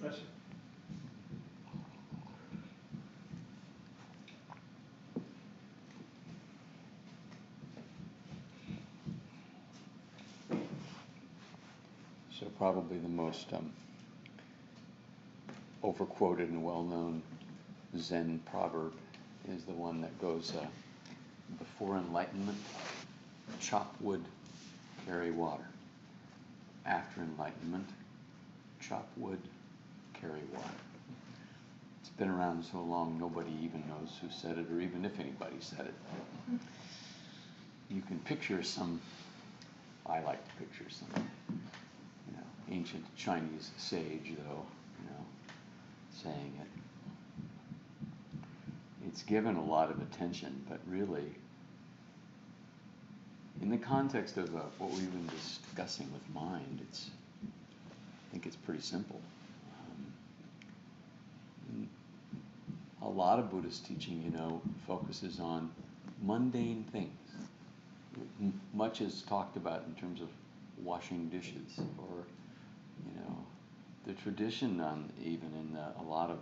Bless you. So probably the most overquoted and well-known Zen proverb is the one that goes, before enlightenment, chop wood, carry water. After enlightenment, chop wood, carry water. It's been around so long nobody even knows who said it, or even if anybody said it. You can picture I like to picture some ancient Chinese sage, though, saying it. It's given a lot of attention, but really, in the context of what we've been discussing with mind, I think it's pretty simple. A lot of Buddhist teaching, focuses on mundane things. Much is talked about in terms of washing dishes, or the tradition even in a lot of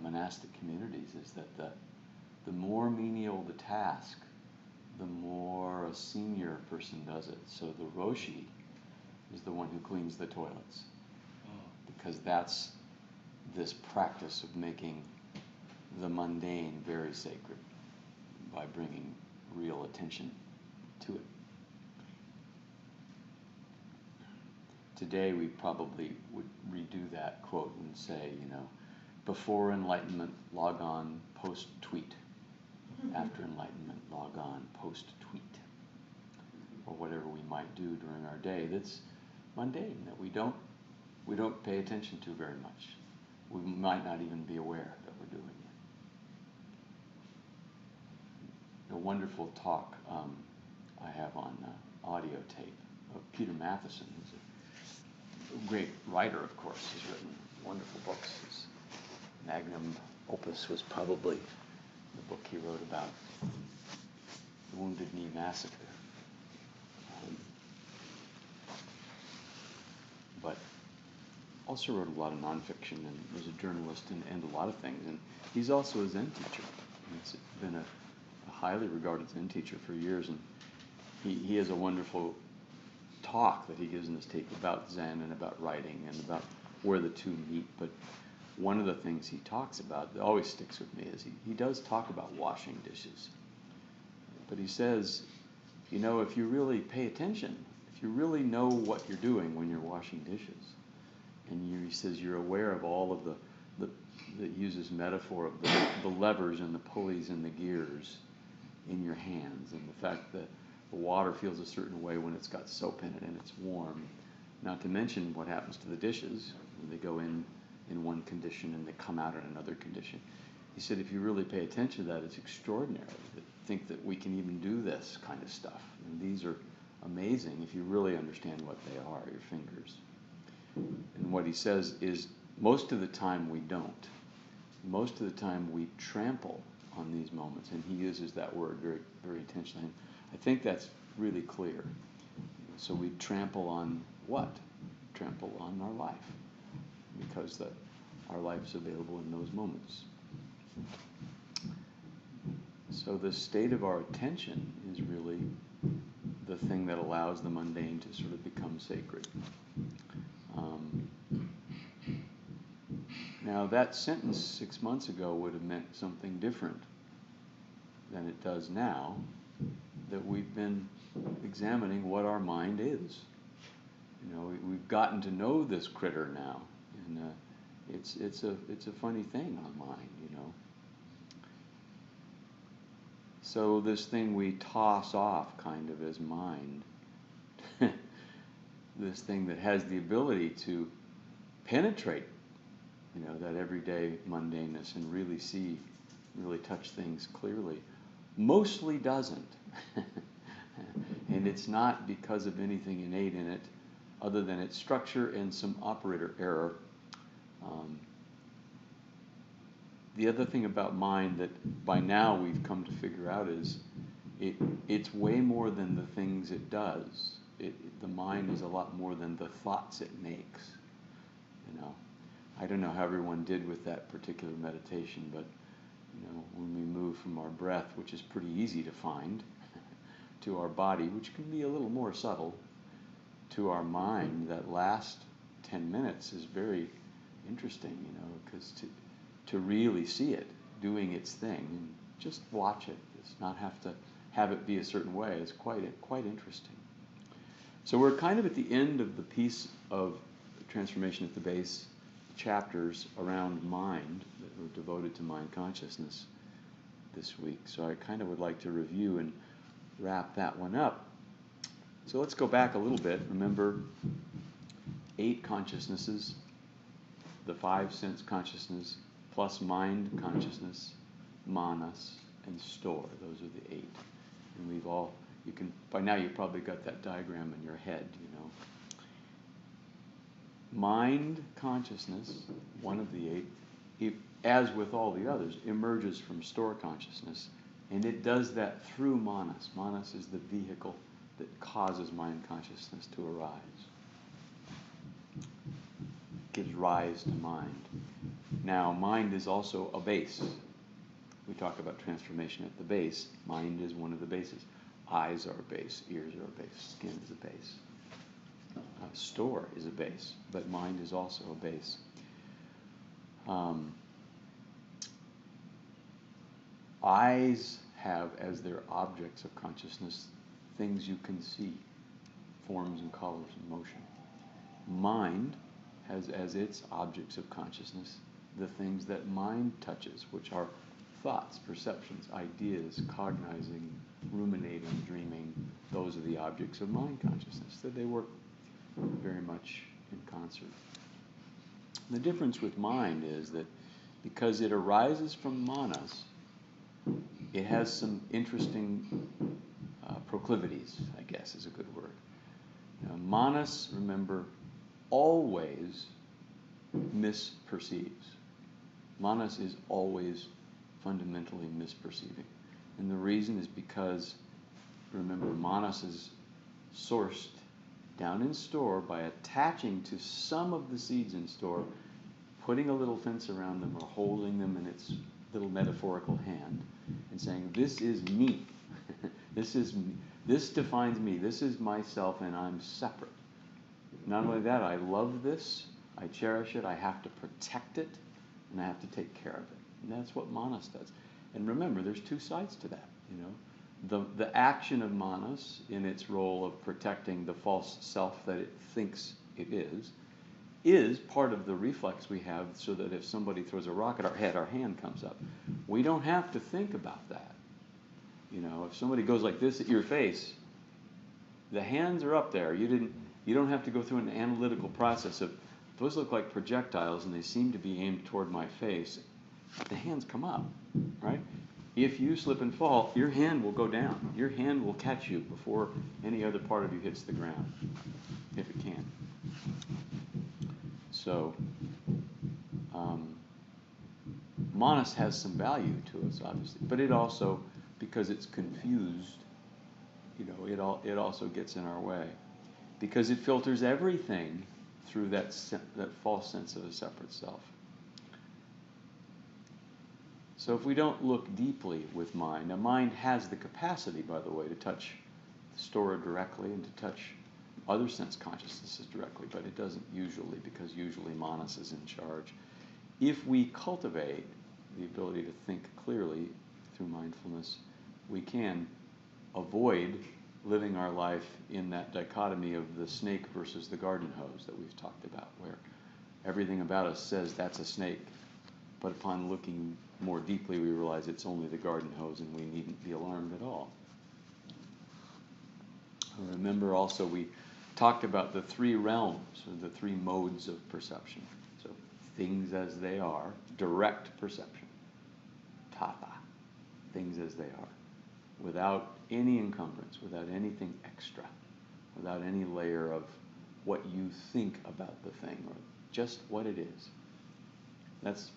monastic communities is that the more menial the task, the more a senior person does it. So the Roshi is the one who cleans the toilets, because that's this practice of making the mundane very sacred by bringing real attention to it. Today we probably would redo that quote and say, before enlightenment, log on, post tweet. After enlightenment, log on, post tweet. Or whatever we might do during our day that's mundane, that we don't pay attention to very much. We might not even be aware that we're doing it. A wonderful talk I have on audio tape of Peter Matheson, who's a great writer, of course. He's written wonderful books. His magnum opus was probably the book he wrote about the Wounded Knee Massacre. But also wrote a lot of nonfiction and was a journalist and a lot of things. And he's also a Zen teacher. He's been a highly regarded Zen teacher for years. And he has a wonderful talk that he gives in this tape about Zen and about writing and about where the two meet. But one of the things he talks about that always sticks with me is he does talk about washing dishes. But he says, if you really pay attention, if you really know what you're doing when you're washing dishes, and he says you're aware of all of that uses metaphor of the levers and the pulleys and the gears in your hands, and the fact that the water feels a certain way when it's got soap in it and it's warm, not to mention what happens to the dishes when they go in one condition and they come out in another condition. He said if you really pay attention to that, it's extraordinary to think that we can even do this kind of stuff. And these are amazing if you really understand what they are, your fingers. And what he says is most of the time we don't. Most of the time we trample on these moments, and he uses that word very, very intentionally. And I think that's really clear. So we trample on what? Trample on our life, because our life's available in those moments. So the state of our attention is really the thing that allows the mundane to sort of become sacred. Now that sentence 6 months ago would have meant something different than it does now, that we've been examining what our mind is. We've gotten to know this critter now, and it's a funny thing, our mind, So this thing we toss off kind of as mind, this thing that has the ability to penetrate, that everyday mundaneness and really touch things clearly, mostly doesn't. And it's not because of anything innate in it other than its structure and some operator error. The other thing about mind that by now we've come to figure out is it's way more than the things it does. The mind is a lot more than the thoughts it makes. I don't know how everyone did with that particular meditation, but when we move from our breath, which is pretty easy to find, to our body, which can be a little more subtle, to our mind, that last 10 minutes is very interesting, because to really see it doing its thing and just watch it, just not have to have it be a certain way, is quite interesting. So we're kind of at the end of the piece of Transformation at the Base chapters around mind that were devoted to mind consciousness this week. So I kind of would like to review and wrap that one up. So let's go back a little bit. Remember, 8 consciousnesses, the 5 sense consciousness, plus mind consciousness, manas, and store. Those are the 8. And by now you've probably got that diagram in your head, Mind consciousness, one of the 8, as with all the others, emerges from store consciousness, and it does that through manas. Manas is the vehicle that causes mind consciousness to arise. Gives rise to mind. Now, mind is also a base. We talk about transformation at the base. Mind is one of the bases. Eyes are a base, ears are a base, skin is a base. Store is a base, but mind is also a base. Eyes have as their objects of consciousness things you can see, forms and colors and motion. Mind has as its objects of consciousness the things that mind touches, which are thoughts, perceptions, ideas, cognizing, ruminating, dreaming. Those are the objects of mind consciousness, that they work very much in concert. The difference with mind is that because it arises from manas, it has some interesting proclivities, I guess is a good word. Manas, remember, always misperceives. Manas is always fundamentally misperceiving. And the reason is because, remember, manas is sourced down in store by attaching to some of the seeds in store, putting a little fence around them or holding them in its little metaphorical hand and saying, this is me. This defines me. This is myself and I'm separate. Not only that, I love this, I cherish it, I have to protect it, and I have to take care of it. And that's what manas does. And remember, there's 2 sides to that, The action of manas in its role of protecting the false self that it thinks it is part of the reflex we have so that if somebody throws a rock at our head, our hand comes up. We don't have to think about that. If somebody goes like this at your face, the hands are up there. You don't have to go through an analytical process of, those look like projectiles and they seem to be aimed toward my face. The hands come up, right? If you slip and fall, your hand will go down. Your hand will catch you before any other part of you hits the ground, if it can. So, manas has some value to us, obviously, but it also, because it's confused, it also gets in our way, because it filters everything through that false sense of a separate self. So if we don't look deeply with mind, now mind has the capacity, by the way, to touch the store directly and to touch other sense consciousnesses directly, but it doesn't usually, because usually manas is in charge. If we cultivate the ability to think clearly through mindfulness, we can avoid living our life in that dichotomy of the snake versus the garden hose that we've talked about, where everything about us says that's a snake, but upon looking more deeply we realize it's only the garden hose and we needn't be alarmed at all. Remember also we talked about the 3 realms, or the 3 modes of perception. So things as they are, direct perception, tatha, things as they are, without any encumbrance, without anything extra, without any layer of what you think about the thing, or just what it is. That's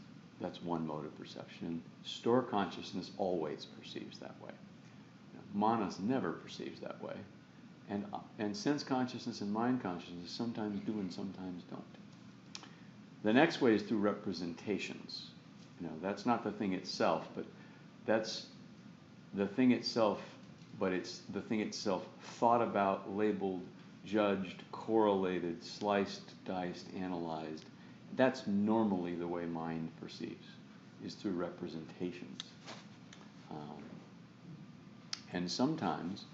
one mode of perception. And store consciousness always perceives that way. Manas never perceives that way. And sense consciousness and mind consciousness sometimes do and sometimes don't. The next way is through representations. That's not the thing itself, but that's the thing itself, but it's the thing itself thought about, labeled, judged, correlated, sliced, diced, analyzed. That's normally the way mind perceives, is through representations. And sometimes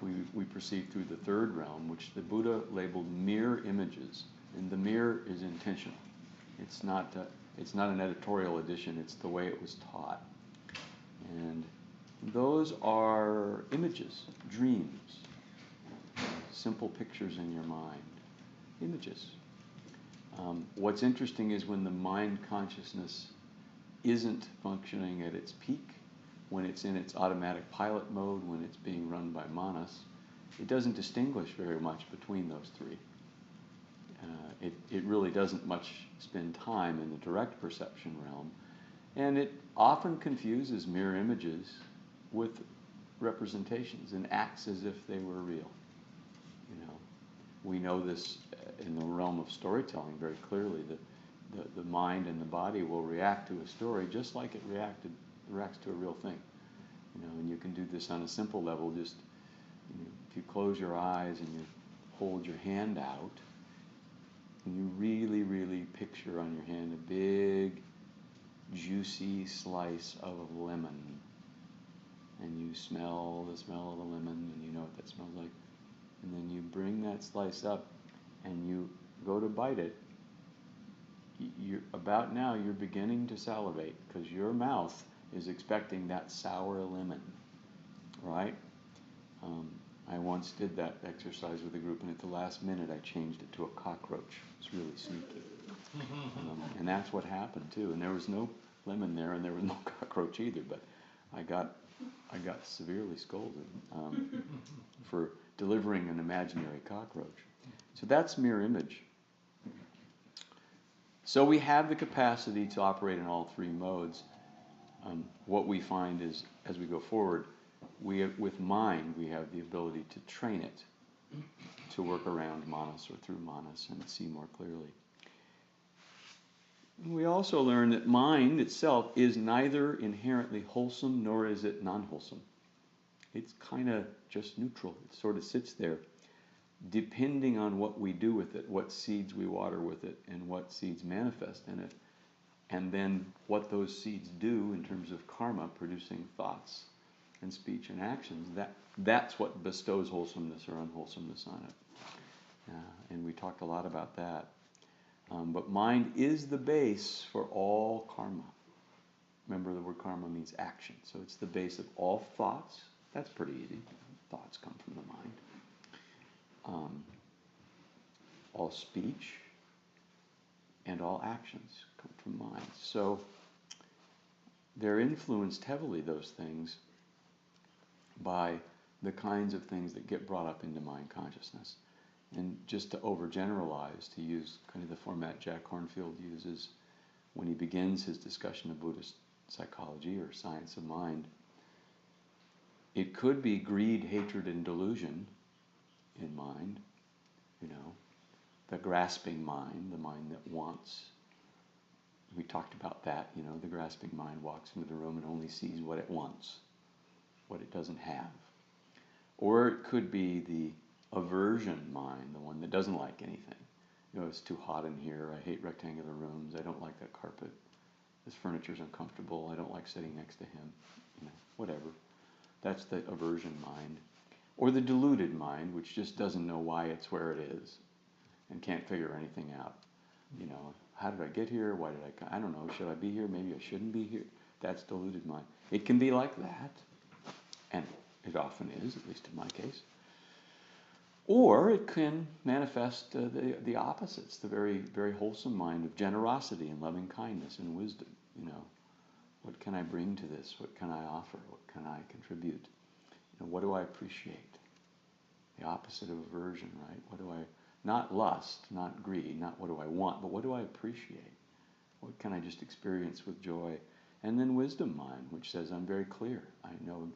we perceive through the third realm, which the Buddha labeled mirror images. And the mirror is intentional. It's not an editorial addition, it's the way it was taught. And those are images, dreams, simple pictures in your mind, images. What's interesting is when the mind consciousness isn't functioning at it peak, when it's in its automatic pilot mode, when it's being run by manas, it doesn't distinguish very much between those three. It really doesn't much spend time in the direct perception realm, and it often confuses mirror images with representations and acts as if they were real. We know this in the realm of storytelling very clearly, that the mind and the body will react to a story just like it reacts to a real thing. And you can do this on a simple level. Just if you close your eyes and you hold your hand out, and you really, really picture on your hand a big, juicy slice of lemon, and you smell the smell of the lemon, and you know what that smells like, and then you bring that slice up, and you go to bite it, about now you're beginning to salivate, because your mouth is expecting that sour lemon, right? I once did that exercise with a group, and at the last minute I changed it to a cockroach. It's really sneaky. And that's what happened too. And there was no lemon there, and there was no cockroach either, but I got severely scolded for delivering an imaginary cockroach. So that's mirror image. So we have the capacity to operate in all three modes. What we find is, as we go forward, with mind, we have the ability to train it to work around manas or through manas and see more clearly. We also learn that mind itself is neither inherently wholesome nor is it non-wholesome. It's kind of just neutral. It sort of sits there, depending on what we do with it, what seeds we water with it, and what seeds manifest in it, and then what those seeds do in terms of karma, producing thoughts and speech and actions. That's what bestows wholesomeness or unwholesomeness on it. And we talked a lot about that. But mind is the base for all karma. Remember, the word karma means action. So it's the base of all thoughts. That's pretty easy. Thoughts come from the mind. All speech and all actions come from mind. So they're influenced heavily, those things, by the kinds of things that get brought up into mind consciousness. And just to overgeneralize, to use kind of the format Jack Kornfield uses when he begins his discussion of Buddhist psychology or science of mind, it could be greed, hatred, and delusion in mind, the grasping mind, the mind that wants. We talked about that, the grasping mind walks into the room and only sees what it wants, what it doesn't have. Or it could be the aversion mind, the one that doesn't like anything. It's too hot in here, I hate rectangular rooms, I don't like that carpet, this furniture's uncomfortable, I don't like sitting next to him, whatever. That's the aversion mind. Or the deluded mind, which just doesn't know why it's where it is and can't figure anything out. How did I get here? Why did I come? I don't know. Should I be here? Maybe I shouldn't be here. That's deluded mind. It can be like that, and it often is, at least in my case. Or it can manifest the opposites, the very, very wholesome mind of generosity and loving kindness and wisdom. What can I bring to this? What can I offer? What can I contribute? What do I appreciate? The opposite of aversion, right? Not lust, not greed, not what do I want, but what do I appreciate? What can I just experience with joy? And then wisdom mind, which says, I'm very clear. I know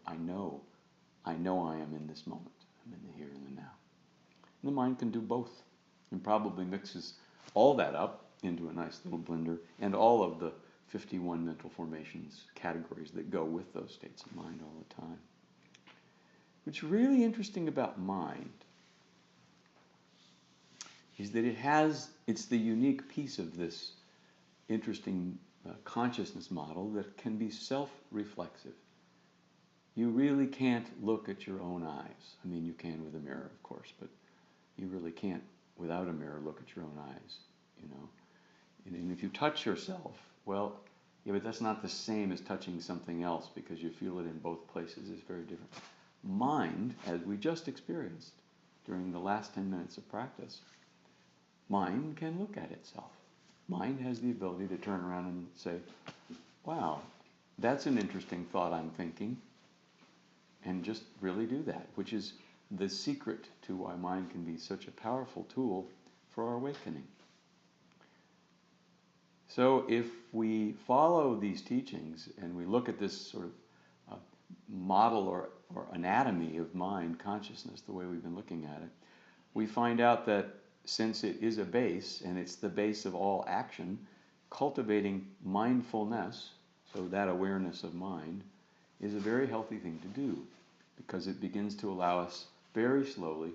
I am in this moment. I'm in the here and the now. And the mind can do both and probably mixes all that up into a nice little blender, and all of the 51 mental formations categories that go with those states of mind all the time. What's really interesting about mind is that it's the unique piece of this interesting consciousness model that can be self-reflexive. You really can't look at your own eyes. I mean, you can with a mirror, of course, but you really can't, without a mirror, look at your own eyes, you know. And if you touch yourself, well, yeah, but that's not the same as touching something else, because you feel it in both places. It's very different. Mind, as we just experienced during the last 10 minutes of practice, mind can look at itself. Mind has the ability to turn around and say, wow, that's an interesting thought I'm thinking, and just really do that, which is the secret to why mind can be such a powerful tool for our awakening. So if we follow these teachings and we look at this sort of model or anatomy of mind consciousness, the way we've been looking at it, we find out that since it is a base, and it's the base of all action, cultivating mindfulness, so that awareness of mind, is a very healthy thing to do, because it begins to allow us very slowly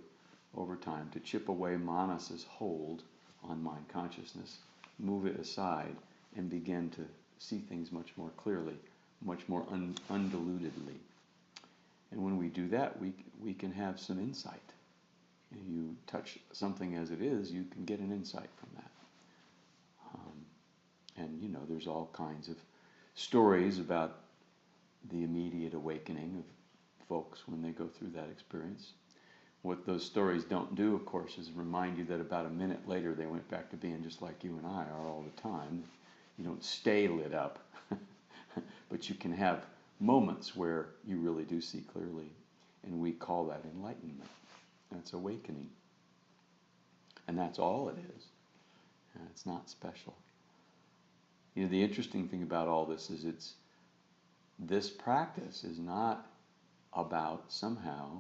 over time to chip away manas's hold on mind consciousness, move it aside, and begin to see things much more clearly, much more undilutedly. And when we do that, we can have some insight. If you touch something as it is, you can get an insight from that. And, you know, there's all kinds of stories about the immediate awakening of folks when they go through that experience. What those stories don't do, of course, is remind you that about a minute later they went back to being just like you and I are all the time. You don't stay lit up, but you can have moments where you really do see clearly, and we call that enlightenment. That's awakening. And that's all it is. And it's not special. You know, the interesting thing about all this is this practice is not about somehow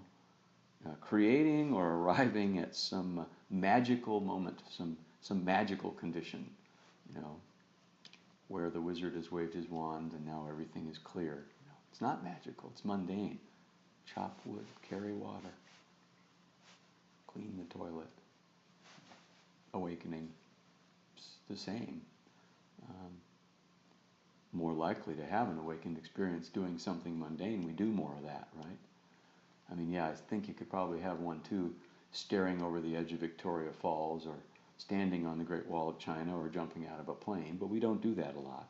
creating or arriving at some magical moment, some magical condition, you know, where the wizard has waved his wand and now everything is clear. You know, it's not magical, it's mundane. Chop wood, carry water, clean the toilet. Awakening, it's the same. More likely to have an awakened experience doing something mundane, we do more of that, right? I mean, yeah, I think you could probably have one too, staring over the edge of Victoria Falls, or standing on the Great Wall of China, or jumping out of a plane, but we don't do that a lot.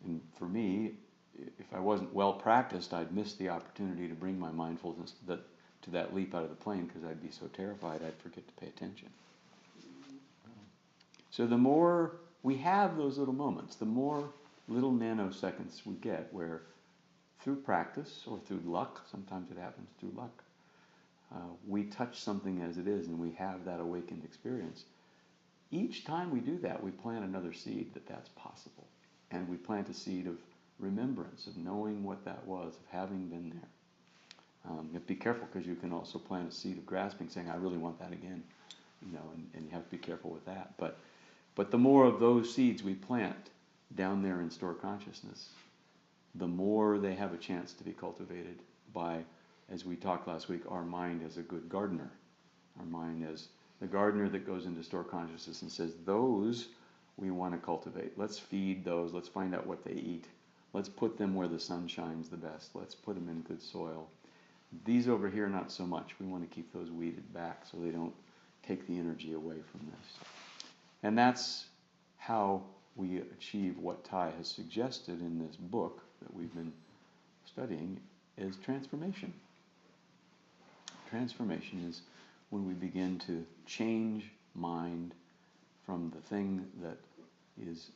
And for me, if I wasn't well practiced, I'd miss the opportunity to bring my mindfulness to that leap out of the plane, because I'd be so terrified I'd forget to pay attention. So the more we have those little moments, the more little nanoseconds we get where, through practice or through luck, sometimes it happens through luck, we touch something as it is and we have that awakened experience. Each time we do that, we plant another seed that's possible. And we plant a seed of remembrance, of knowing what that was, of having been there. You have to be careful, because you can also plant a seed of grasping, saying, I really want that again. You know, and you have to be careful with that. But the more of those seeds we plant down there in store consciousness, the more they have a chance to be cultivated by, as we talked last week, our mind as a good gardener. Our mind as the gardener that goes into store consciousness and says, those we want to cultivate. Let's feed those. Let's find out what they eat. Let's put them where the sun shines the best. Let's put them in good soil. These over here, not so much. We want to keep those weeded back so they don't take the energy away from this. And that's how we achieve what Thich has suggested in this book that we've been studying, is transformation. Transformation is when we begin to change mind from the thing that is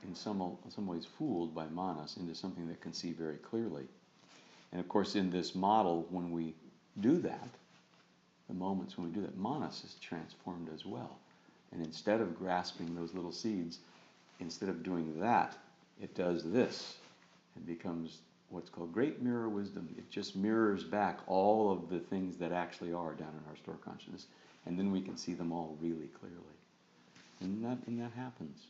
in some ways fooled by manas into something that can see very clearly. And of course, in this model, when we do that, the moments when we do that, manas is transformed as well. And instead of grasping those little seeds, instead of doing that, it does this. It becomes what's called great mirror wisdom. It just mirrors back all of the things that actually are down in our store consciousness. And then we can see them all really clearly. And that happens.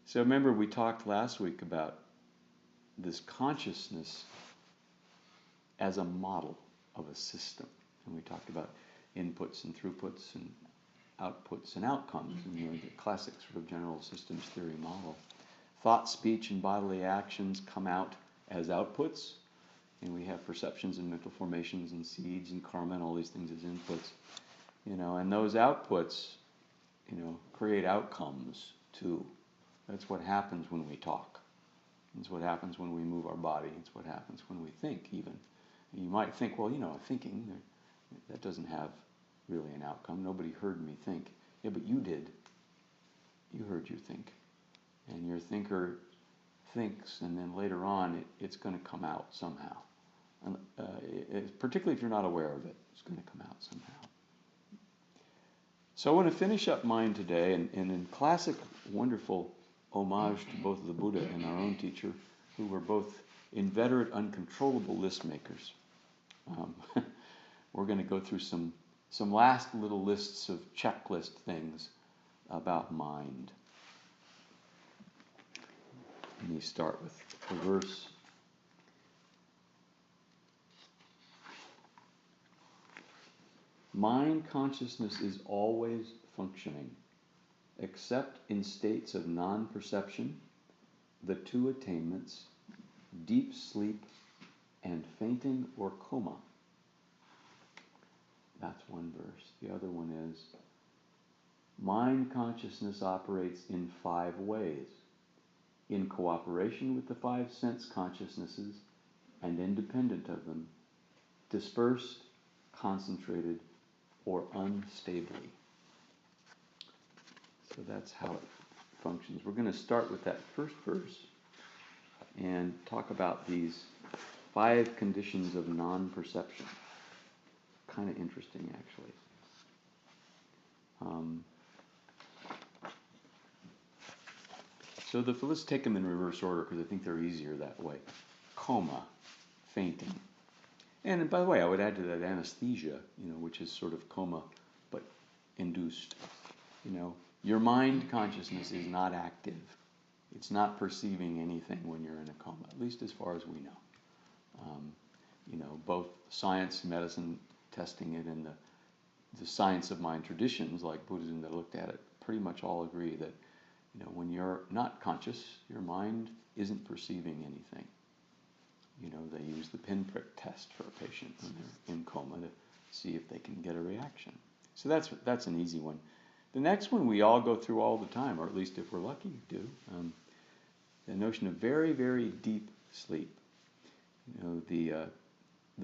So remember, we talked last week about this consciousness as a model of a system. And we talked about inputs and throughputs and outputs and outcomes, and the classic sort of general systems theory model. Thought, speech, and bodily actions come out as outputs, and we have perceptions and mental formations and seeds and karma and all these things as inputs. And those outputs, create outcomes too. That's what happens when we talk. It's what happens when we move our body. It's what happens when we think, even. And you might think, well, thinking, that doesn't have really an outcome. Nobody heard me think. Yeah, but you did. You heard you think. And your thinker thinks, and then later on, it's going to come out somehow. And, particularly if you're not aware of it, it's going to come out somehow. So I want to finish up mind today, and in classic, wonderful homage to both the Buddha and our own teacher, who were both inveterate, uncontrollable list makers. We're going to go through some last little lists of checklist things about mind. Let me start with the verse. Mind consciousness is always functioning, except in states of non-perception, the two attainments, deep sleep and fainting or coma. That's one verse. The other one is, mind consciousness operates in 5 ways, in cooperation with the 5 sense consciousnesses and independent of them, dispersed, concentrated, or unstably. So that's how it functions. We're going to start with that first verse and talk about these 5 conditions of non-perception. Kind of interesting, actually. So let's take them in reverse order because I think they're easier that way. Coma, fainting. And by the way, I would add to that anesthesia, which is sort of coma, but induced. Your mind consciousness is not active. It's not perceiving anything when you're in a coma, at least as far as we know. Both science, medicine, testing it, and the science of mind traditions, like Buddhism that looked at it, pretty much all agree that, when you're not conscious, your mind isn't perceiving anything. They use the pinprick test for a patient when they're in coma to see if they can get a reaction. So that's an easy one. The next one we all go through all the time, or at least if we're lucky, do. The notion of very, very deep sleep. The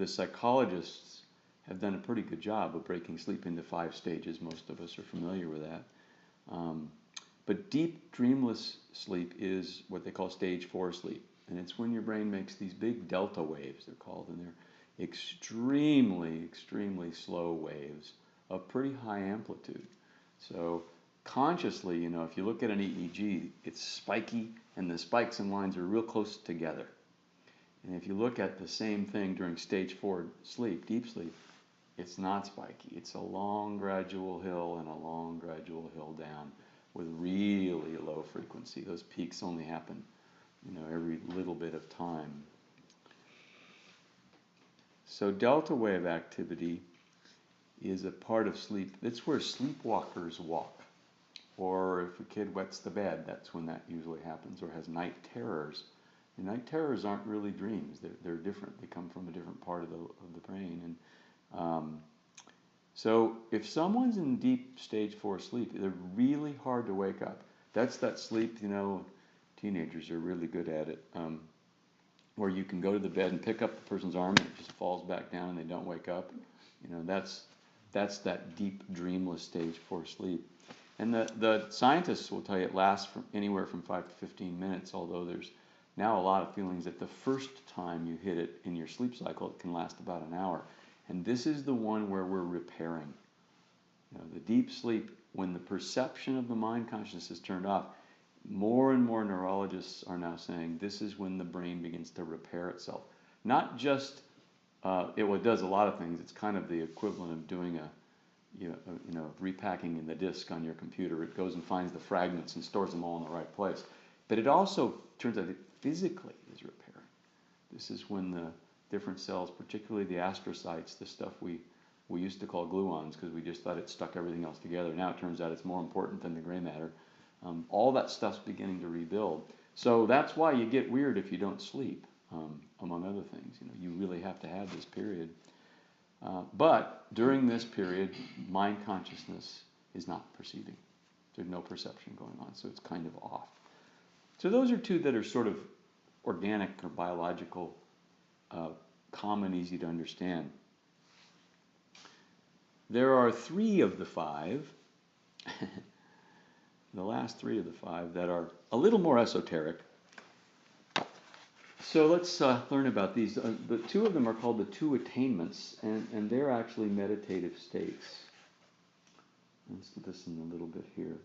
psychologists have done a pretty good job of breaking sleep into 5 stages. Most of us are familiar with that. But deep, dreamless sleep is what they call stage 4 sleep. And it's when your brain makes these big delta waves, they're called, and they're extremely, extremely slow waves of pretty high amplitude. So consciously, if you look at an EEG, it's spiky, and the spikes and lines are real close together. And if you look at the same thing during stage 4 sleep, deep sleep, it's not spiky. It's a long, gradual hill and a long, gradual hill down with really low frequency. Those peaks only happen every little bit of time. So delta wave activity is a part of sleep. That's where sleepwalkers walk. Or if a kid wets the bed, that's when that usually happens, or has night terrors. And night terrors aren't really dreams. They're different. They come from a different part of the brain. And so if someone's in deep stage 4 sleep, they're really hard to wake up. That's that sleep, teenagers are really good at it, where you can go to the bed and pick up the person's arm and it just falls back down and they don't wake up. That's that deep dreamless stage 4 sleep. And the scientists will tell you it lasts from anywhere from 5 to 15 minutes, although there's now a lot of feelings that the first time you hit it in your sleep cycle, it can last about an hour. And this is the one where we're repairing. The deep sleep, when the perception of the mind consciousness is turned off, more and more neurologists are now saying this is when the brain begins to repair itself. Not just, it does a lot of things. It's kind of the equivalent of doing repacking in the disk on your computer. It goes and finds the fragments and stores them all in the right place. But it also turns out it physically is repairing. This is when the different cells, particularly the astrocytes, the stuff we used to call gluons because we just thought it stuck everything else together. Now it turns out it's more important than the gray matter. All that stuff's beginning to rebuild. So that's why you get weird if you don't sleep, among other things. You really have to have this period. But during this period, mind consciousness is not perceiving. There's no perception going on, so it's kind of off. So those are two that are sort of organic or biological, common, easy to understand. There are three of the five, the last three of the five, that are a little more esoteric. So let's learn about these. The two of them are called the two attainments, and they're actually meditative states. Let's listen a little bit here.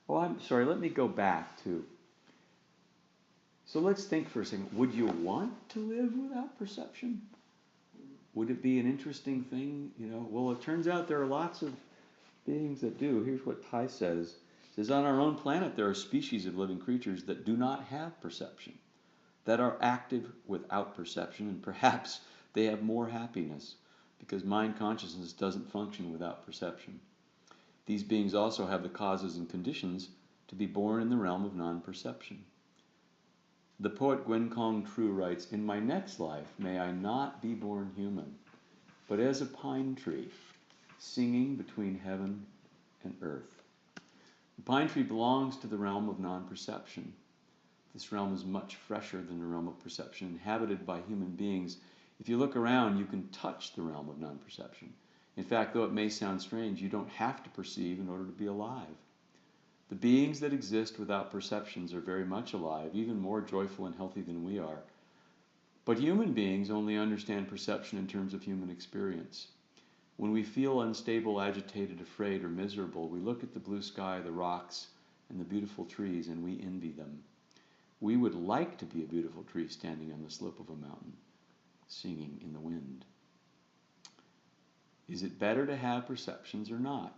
Oh, I'm sorry, let me go back to. So let's think for a second. Would you want to live without perception? Would it be an interesting thing? Well, it turns out there are lots of beings that do. Here's what Thich says. He says, on our own planet, there are species of living creatures that do not have perception, that are active without perception, and perhaps they have more happiness because mind consciousness doesn't function without perception. These beings also have the causes and conditions to be born in the realm of non-perception. The poet Gwen Kong Tru writes, in my next life, may I not be born human, but as a pine tree, singing between heaven and earth. The pine tree belongs to the realm of non-perception. This realm is much fresher than the realm of perception, inhabited by human beings. If you look around, you can touch the realm of non-perception. In fact, though it may sound strange, you don't have to perceive in order to be alive. The beings that exist without perceptions are very much alive, even more joyful and healthy than we are. But human beings only understand perception in terms of human experience. When we feel unstable, agitated, afraid, or miserable, we look at the blue sky, the rocks, and the beautiful trees, and we envy them. We would like to be a beautiful tree standing on the slope of a mountain, singing in the wind. Is it better to have perceptions or not?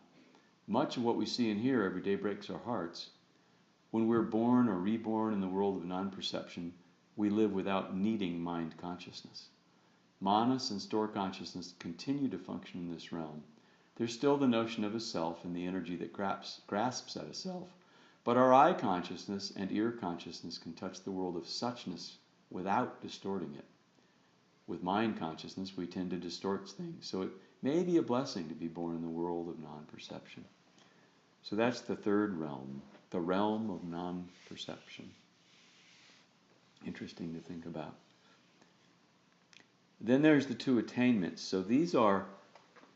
Much of what we see and hear every day breaks our hearts. When we're born or reborn in the world of non-perception, we live without needing mind consciousness. Manas and store consciousness continue to function in this realm. There's still the notion of a self and the energy that grasps at a self, but our eye consciousness and ear consciousness can touch the world of suchness without distorting it. With mind consciousness, we tend to distort things, so it may be a blessing to be born in the world of non-perception. So that's the third realm, the realm of non-perception. Interesting to think about. Then there's the two attainments. So these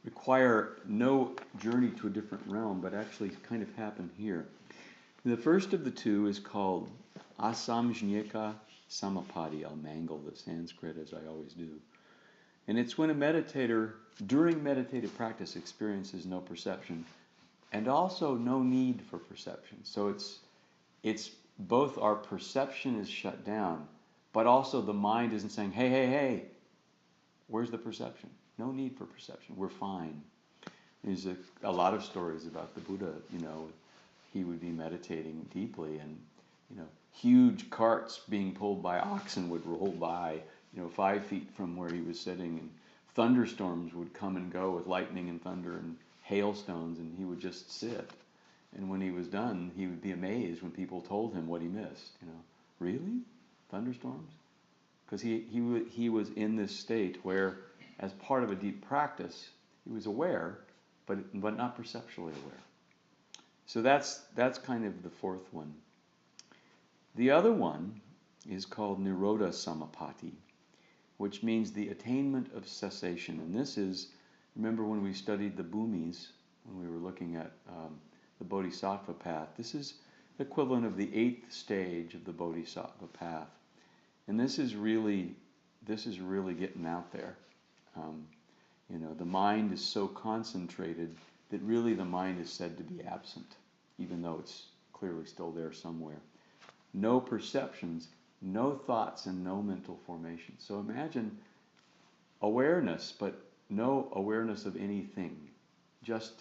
require no journey to a different realm, but actually kind of happen here. The first of the two is called asamjñeka samapati. I'll mangle the Sanskrit as I always do. And it's when a meditator, during meditative practice, experiences no perception and also no need for perception. So it's both our perception is shut down, but also the mind isn't saying, hey, where's the perception? No need for perception. We're fine. There's a lot of stories about the Buddha, he would be meditating deeply and, huge carts being pulled by oxen would roll by, 5 feet from where he was sitting, and thunderstorms would come and go with lightning and thunder and hailstones, and he would just sit. And when he was done, he would be amazed when people told him what he missed. Really? Thunderstorms? Because he was in this state where, as part of a deep practice, he was aware, but not perceptually aware. So that's kind of the fourth one. The other one is called Nirodha Samapati, which means the attainment of cessation. And this is, remember when we studied the Bhumis, when we were looking at the Bodhisattva path, this is equivalent of the 8th stage of the Bodhisattva path. And this is really getting out there. The mind is so concentrated that really the mind is said to be absent, even though it's clearly still there somewhere. No perceptions, no thoughts, and no mental formation. So imagine awareness, but no awareness of anything. just,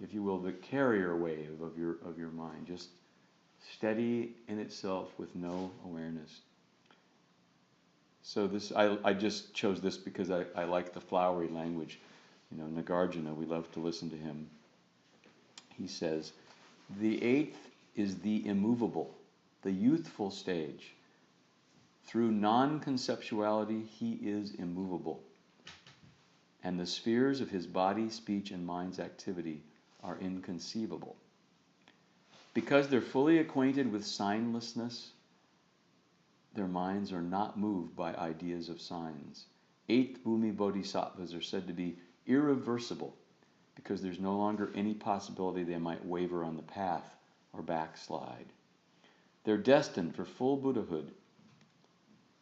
if you will, the carrier wave of your mind, just steady in itself with no awareness. So this, I just chose this because I like the flowery language. Nagarjuna, we love to listen to him. He says, the eighth is the immovable, the youthful stage. Through non-conceptuality, he is immovable. And the spheres of his body, speech, and mind's activity are inconceivable. Because they're fully acquainted with signlessness, their minds are not moved by ideas of signs. Eighth Bhumi Bodhisattvas are said to be irreversible because there's no longer any possibility they might waver on the path or backslide. They're destined for full Buddhahood,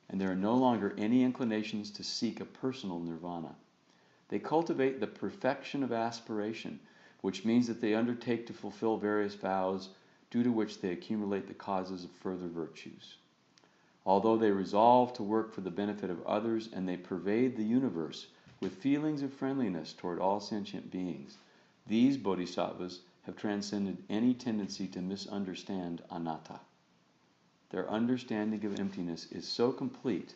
and there are no longer any inclinations to seek a personal nirvana. They cultivate the perfection of aspiration, which means that they undertake to fulfill various vows, due to which they accumulate the causes of further virtues. Although they resolve to work for the benefit of others, and they pervade the universe with feelings of friendliness toward all sentient beings, these bodhisattvas have transcended any tendency to misunderstand anatta. Their understanding of emptiness is so complete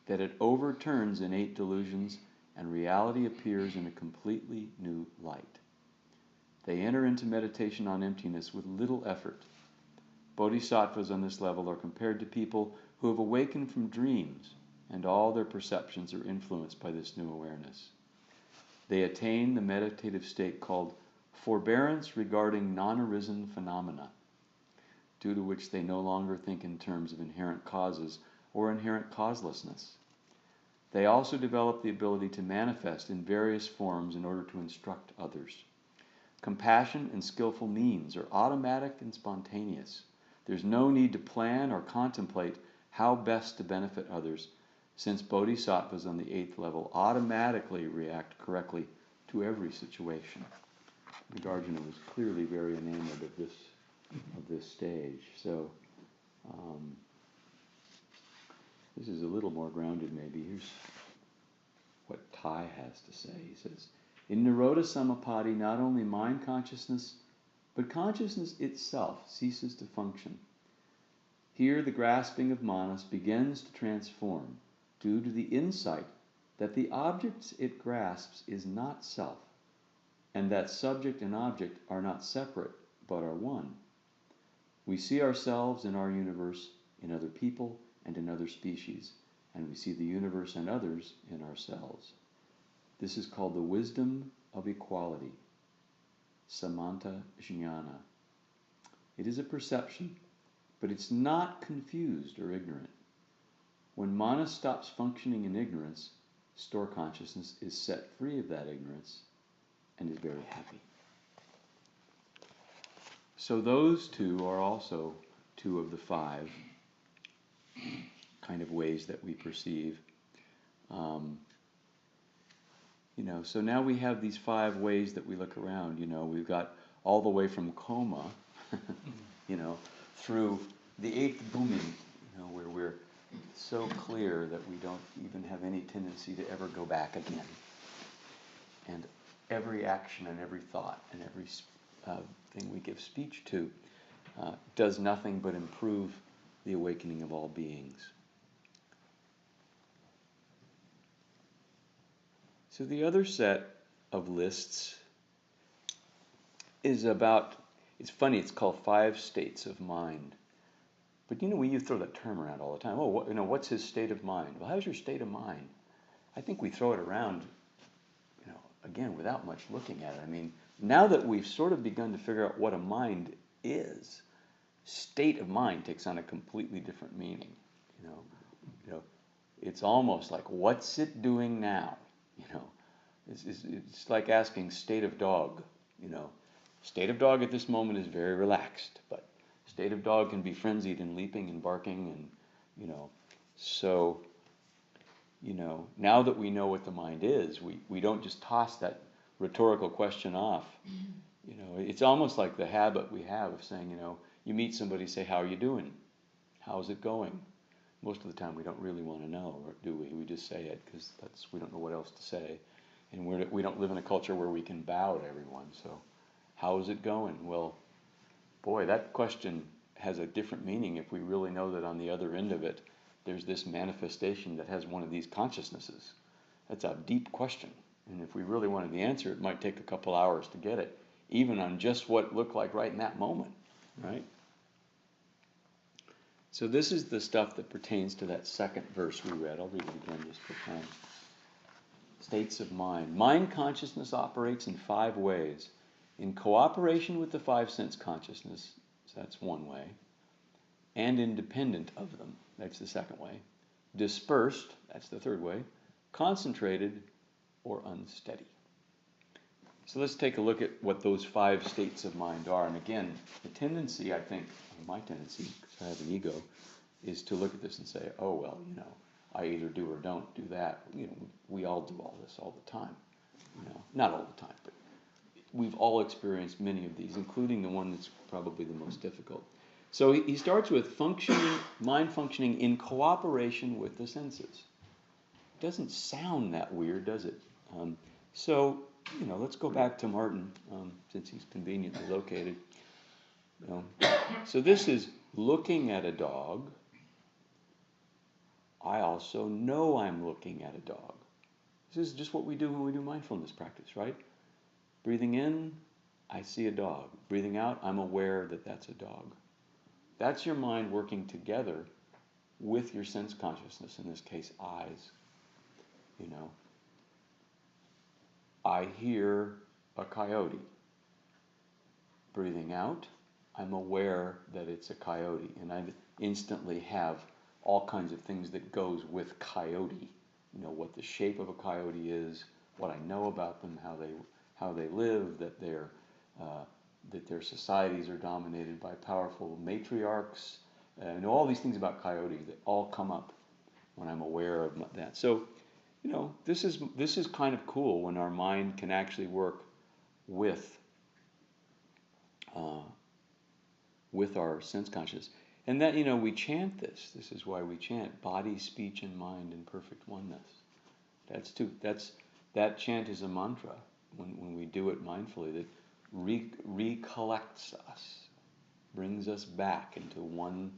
that it overturns innate delusions and reality appears in a completely new light. They enter into meditation on emptiness with little effort. Bodhisattvas on this level are compared to people who have awakened from dreams, and all their perceptions are influenced by this new awareness. They attain the meditative state called forbearance regarding non-arisen phenomena, due to which they no longer think in terms of inherent causes or inherent causelessness. They also develop the ability to manifest in various forms in order to instruct others. Compassion and skillful means are automatic and spontaneous. There's no need to plan or contemplate how best to benefit others, since bodhisattvas on the eighth level automatically react correctly to every situation. Nagarjuna was clearly very enamored of this stage. So this is a little more grounded maybe. Here's what Thich has to say. He says, in Nirodha Samapatti, not only mind consciousness, but consciousness itself ceases to function. Here the grasping of manas begins to transform due to the insight that the object it grasps is not self, and that subject and object are not separate, but are one. We see ourselves and our universe in other people and in other species, and we see the universe and others in ourselves. This is called the wisdom of equality, samanta jnana. It is a perception, but it's not confused or ignorant. When manas stops functioning in ignorance, store consciousness is set free of that ignorance and is very happy. So those two are also two of the five kind of ways that we perceive. So now we have these five ways that we look around. We've got all the way from coma, through the eighth bhumi, where we're so clear that we don't even have any tendency to ever go back again. And every action and every thought and every thing we give speech to does nothing but improve the awakening of all beings. So the other set of lists is about, it's funny, it's called 5 states of mind. But we throw that term around all the time. Oh, what's his state of mind? Well, how's your state of mind? I think we throw it around, again, without much looking at it. I mean, now that we've sort of begun to figure out what a mind is, state of mind takes on a completely different meaning. It's almost like, what's it doing now? It's like asking state of dog. State of dog at this moment is very relaxed, but state of dog can be frenzied and leaping and barking, and so now that we know what the mind is, we don't just toss that rhetorical question off. It's almost like the habit we have of saying, you meet somebody, say, how are you doing? How's it going? Most of the time we don't really want to know, or do we? We just say it because we don't know what else to say. And we don't live in a culture where we can bow to everyone. So how is it going? Well, boy, that question has a different meaning if we really know that on the other end of it, there's this manifestation that has one of these consciousnesses. That's a deep question. And if we really wanted the answer, it might take a couple hours to get it, even on just what it looked like right in that moment, right? So this is the stuff that pertains to that second verse we read. I'll read it again just for time. States of mind. Mind consciousness operates in 5 ways. In cooperation with the 5 sense consciousness, so that's one way, and independent of them, that's the second way. Dispersed, that's the third way. Concentrated or unsteady. So let's take a look at what those 5 states of mind are. And again, the tendency, I think, my tendency, because I have an ego, is to look at this and say, oh, well, I either do or don't do that. We all do all this all the time. Not all the time, but we've all experienced many of these, including the one that's probably the most difficult. So he starts with mind functioning in cooperation with the senses. It doesn't sound that weird, does it? Let's go back to Martin, since he's conveniently located. So this is looking at a dog. I also know I'm looking at a dog. This is just what we do when we do mindfulness practice, right? Breathing in, I see a dog. Breathing out, I'm aware that that's a dog. That's your mind working together with your sense consciousness, in this case, eyes. I hear a coyote. Breathing out, I'm aware that it's a coyote, and I instantly have all kinds of things that goes with coyote. What the shape of a coyote is, what I know about them, how they live, that their societies are dominated by powerful matriarchs, and all these things about coyote that all come up when I'm aware of that. So, this is kind of cool when our mind can actually work with our sense consciousness. And that, we chant this. This is why we chant body, speech, and mind in perfect oneness. That chant is a mantra when we do it mindfully that recollects us, brings us back into one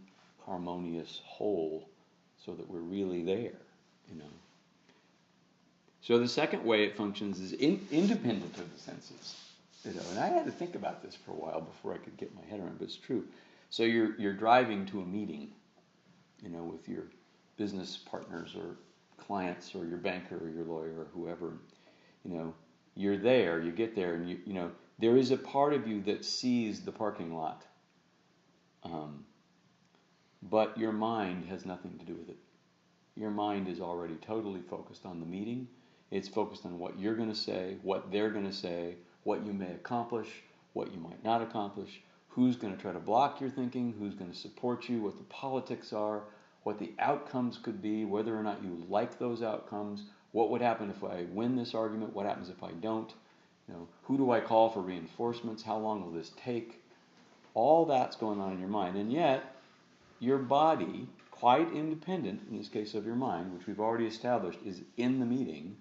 harmonious whole so that we're really there, So the second way it functions is independent of the senses. And I had to think about this for a while before I could get my head around it, but it's true. So you're driving to a meeting, with your business partners or clients or your banker or your lawyer or whoever. You're there, you get there, and there is a part of you that sees the parking lot. But your mind has nothing to do with it. Your mind is already totally focused on the meeting. It's focused on what you're going to say, what they're going to say, what you may accomplish, what you might not accomplish, who's going to try to block your thinking, who's going to support you, what the politics are, what the outcomes could be, whether or not you like those outcomes, what would happen if I win this argument, what happens if I don't, who do I call for reinforcements, how long will this take? All that's going on in your mind. And yet, your body, quite independent, in this case of your mind, which we've already established is in the meeting,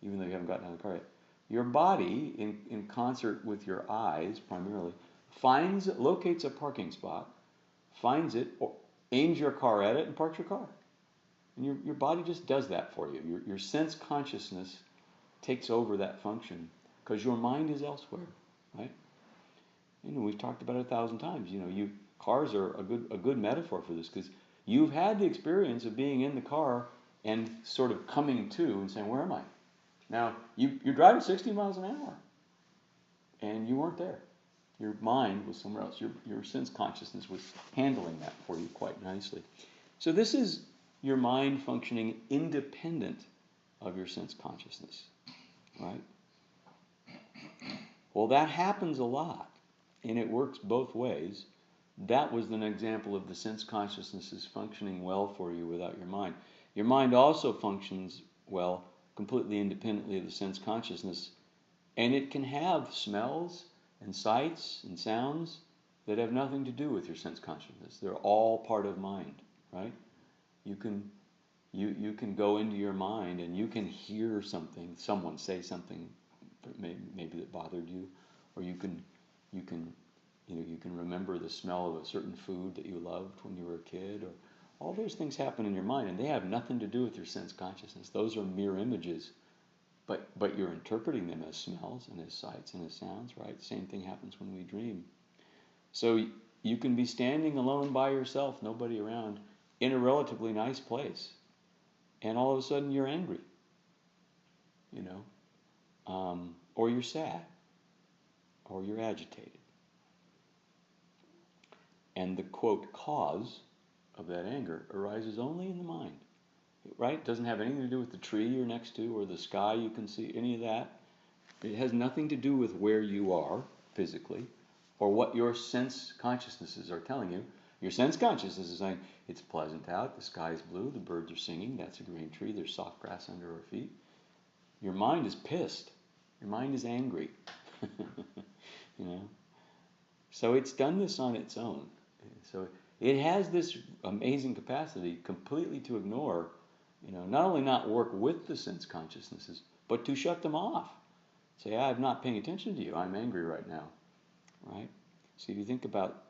even though you haven't gotten out of the car yet, your body, in concert with your eyes primarily, locates a parking spot, finds it, aims your car at it, and parks your car. And your body just does that for you. Your sense consciousness takes over that function because your mind is elsewhere, right? We've talked about it 1,000 times. Cars are a good metaphor for this because you've had the experience of being in the car and sort of coming to and saying, where am I? Now, you're driving 60 miles an hour, and you weren't there. Your mind was somewhere else. Your sense consciousness was handling that for you quite nicely. So this is your mind functioning independent of your sense consciousness, right? Well, that happens a lot, and it works both ways. That was an example of the sense consciousness is functioning well for you without your mind. Your mind also functions well completely independently of the sense consciousness, and it can have smells and sights and sounds that have nothing to do with your sense consciousness. They're all part of mind, right? You can You can go into your mind and you can hear something, someone say something maybe that bothered you, or you can you can remember the smell of a certain food that you loved when you were a kid, or all those things happen in your mind, and they have nothing to do with your sense consciousness. Those are mere images, but you're interpreting them as smells and as sights and as sounds, right? Same thing happens when we dream. So you can be standing alone by yourself, nobody around, in a relatively nice place, and all of a sudden you're angry, or you're sad, or you're agitated. And the, quote, cause of that anger arises only in the mind, right? It doesn't have anything to do with the tree you're next to or the sky you can see, any of that. It has nothing to do with where you are physically or what your sense consciousnesses are telling you. Your sense consciousness is saying, it's pleasant out, the sky is blue, the birds are singing, that's a green tree, there's soft grass under our feet. Your mind is pissed. Your mind is angry. So it's done this on its own. So it has this amazing capacity completely to ignore, not only not work with the sense consciousnesses, but to shut them off. Say, I'm not paying attention to you. I'm angry right now, right? So if you think about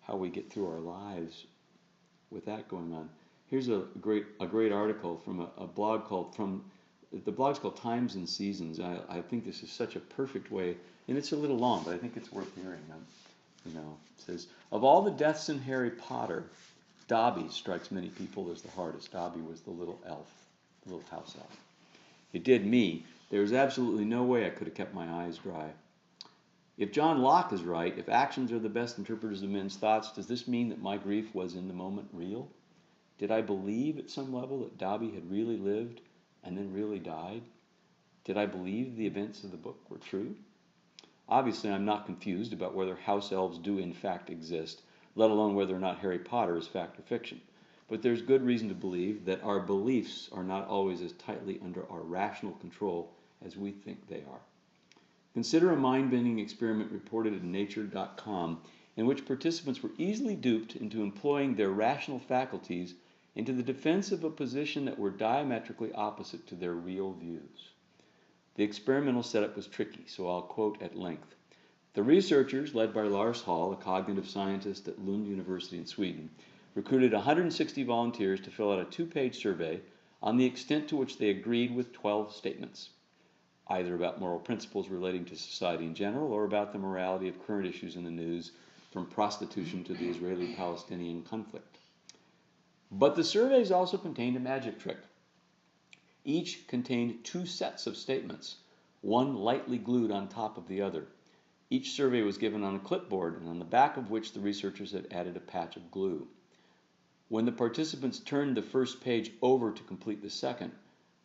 how we get through our lives with that going on, here's a great article from a blog the blog's called Times and Seasons. I think this is such a perfect way, and it's a little long, but I think it's worth hearing. It says, of all the deaths in Harry Potter, Dobby strikes many people as the hardest. Dobby was the little elf, the little house elf. It did me. There was absolutely no way I could have kept my eyes dry. If John Locke is right, if actions are the best interpreters of men's thoughts, does this mean that my grief was in the moment real? Did I believe at some level that Dobby had really lived and then really died? Did I believe the events of the book were true? Obviously, I'm not confused about whether house elves do in fact exist, let alone whether or not Harry Potter is fact or fiction. But there's good reason to believe that our beliefs are not always as tightly under our rational control as we think they are. Consider a mind-bending experiment reported in Nature.com in which participants were easily duped into employing their rational faculties into the defense of a position that were diametrically opposite to their real views. The experimental setup was tricky, so I'll quote at length. The researchers, led by Lars Hall, a cognitive scientist at Lund University in Sweden, recruited 160 volunteers to fill out a 2-page survey on the extent to which they agreed with 12 statements, either about moral principles relating to society in general or about the morality of current issues in the news, from prostitution to the Israeli-Palestinian conflict. But the surveys also contained a magic trick. Each contained 2 sets of statements, one lightly glued on top of the other. Each survey was given on a clipboard, and on the back of which the researchers had added a patch of glue. When the participants turned the first page over to complete the second,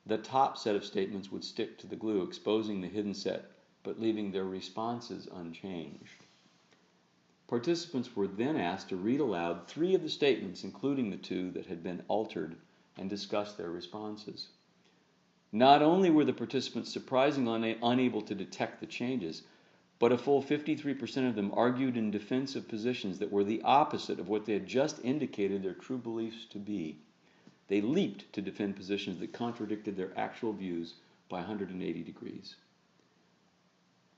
the top set of statements would stick to the glue, exposing the hidden set, but leaving their responses unchanged. Participants were then asked to read aloud 3 of the statements, including the 2 that had been altered, and discuss their responses. Not only were the participants surprisingly unable to detect the changes, but a full 53% of them argued in defense of positions that were the opposite of what they had just indicated their true beliefs to be. They leaped to defend positions that contradicted their actual views by 180 degrees.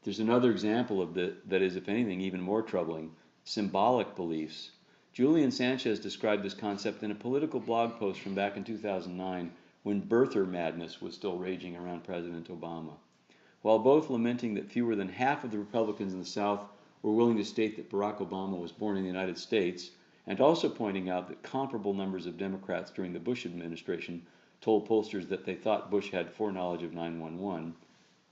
There's another example of that is, if anything, even more troubling: symbolic beliefs. Julian Sanchez described this concept in a political blog post from back in 2009, when birther madness was still raging around President Obama. While both lamenting that fewer than half of the Republicans in the South were willing to state that Barack Obama was born in the United States, and also pointing out that comparable numbers of Democrats during the Bush administration told pollsters that they thought Bush had foreknowledge of 9/11,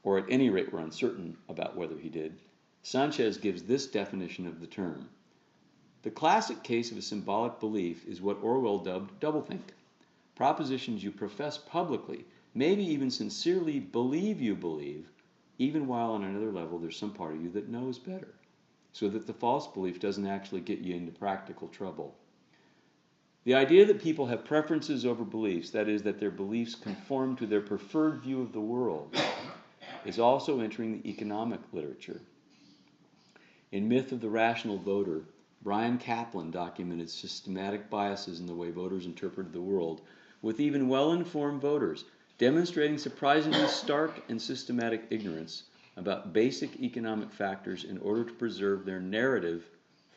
or at any rate were uncertain about whether he did, Sanchez gives this definition of the term. The classic case of a symbolic belief is what Orwell dubbed doublethink. Propositions you profess publicly, maybe even sincerely believe you believe, even while on another level there's some part of you that knows better, so that the false belief doesn't actually get you into practical trouble. The idea that people have preferences over beliefs, that is, that their beliefs conform to their preferred view of the world, is also entering the economic literature. In Myth of the Rational Voter, Brian Kaplan documented systematic biases in the way voters interpreted the world with even well-informed voters, demonstrating surprisingly stark and systematic ignorance about basic economic factors in order to preserve their narrative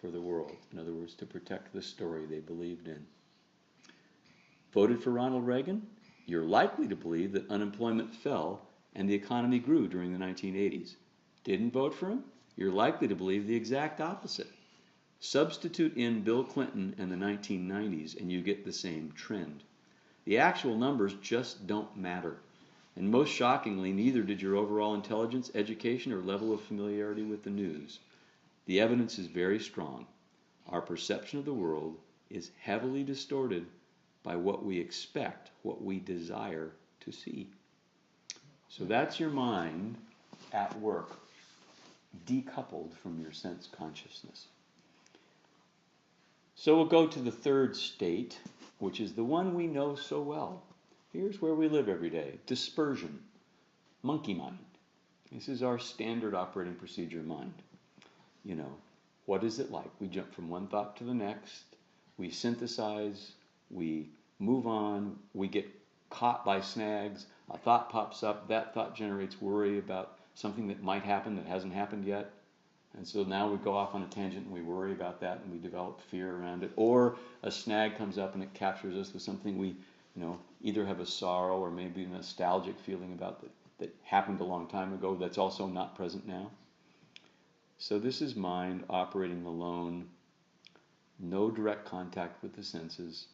for the world. In other words, to protect the story they believed in. Voted for Ronald Reagan? You're likely to believe that unemployment fell and the economy grew during the 1980s. Didn't vote for him? You're likely to believe the exact opposite. Substitute in Bill Clinton and the 1990s and you get the same trend. The actual numbers just don't matter. And most shockingly, neither did your overall intelligence, education, or level of familiarity with the news. The evidence is very strong. Our perception of the world is heavily distorted by what we expect, what we desire to see. So that's your mind at work, decoupled from your sense consciousness. So we'll go to the third state, which is the one we know so well. Here's where we live every day. Dispersion. Monkey mind. This is our standard operating procedure mind. You know, what is it like? We jump from one thought to the next. We synthesize. We move on. We get caught by snags. A thought pops up. That thought generates worry about something that might happen that hasn't happened yet. And so now we go off on a tangent and we worry about that and we develop fear around it. Or a snag comes up and it captures us with something we, either have a sorrow or maybe a nostalgic feeling about that happened a long time ago that's also not present now. So this is mind operating alone, no direct contact with the senses,